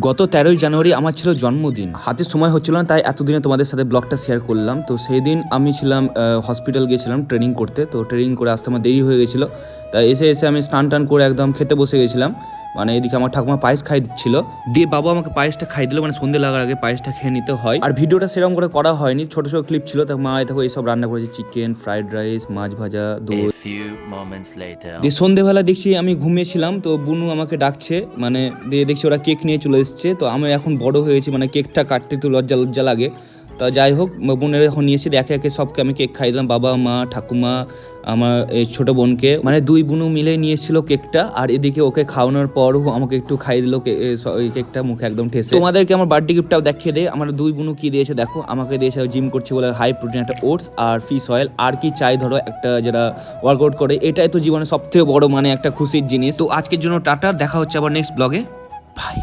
গত 13ই জানুয়ারি আমার ছিল জন্মদিন। হাতে সময় হচ্ছিল না, তাই এতদিনে তোমাদের সাথে ব্লগটা শেয়ার করলাম। তো সেই দিন আমি ছিলাম হসপিটাল গিয়েছিলাম ট্রেনিং করতে। তো ট্রেনিং করে আসতে আমার দেরি হয়ে গেছিলো। তাই এসে আমি স্নান টান করে একদম খেতে বসে গেছিলাম। মানে এদিকে আমার ঠাকুমা পায়েস খাই দিচ্ছিল, দিয়ে বাবা আমাকে পায়েসটা খাই দিল। মানে সন্ধ্যে লাগার আগে পায়েসটা খেয়ে নিতে হয়। আর ভিডিওটা সেরকম করে করা হয়নি, ছোট ছোট ক্লিপ ছিল। তো মা দেখো এইসব রান্না করেছে, চিকেন, ফ্রাইড রাইস, মাছ ভাজা, দই। দিয়ে সন্ধ্যেবেলা দেখছি আমি ঘুমিয়েছিলাম, তো বুনু আমাকে ডাকছে, মানে দিয়ে দেখছি ওরা কেক নিয়ে চলে এসছে। তো আমি এখন বড় হয়েছি, মানে কেকটা কাটতে একটু লজ্জা লাগে। তা যাই হোক, বোনের এখন নিয়েছি, একে একে সবকে আমি কেক খাই দিলাম। বাবা, মা, ঠাকুমা, আমার এই ছোটো বোনকে, মানে দুই বোনু মিলে নিয়েছিল কেকটা। আর এদিকে ওকে খাওয়ানোর পরও আমাকে একটু খাইয়ে দিল ওই কেকটা মুখে একদম ঠেসে। তোমাদেরকে আমার বার্থডে গিফটটাও দেখিয়ে দেয়। আমার দুই বোনু কি দিয়েছে দেখো, আমাকে দিয়েছে জিম করছে বলে হাই প্রোটিন একটা ওটস আর ফিশ অয়েল। আর কি চাই ধরো, একটা যেটা ওয়ার্কআউট করে, এটাই তো জীবনে সবথেকে বড় মানে একটা খুশির জিনিস। তো আজকের জন্য টাটা, দেখা হচ্ছে আবার নেক্সট ব্লগে। বাই।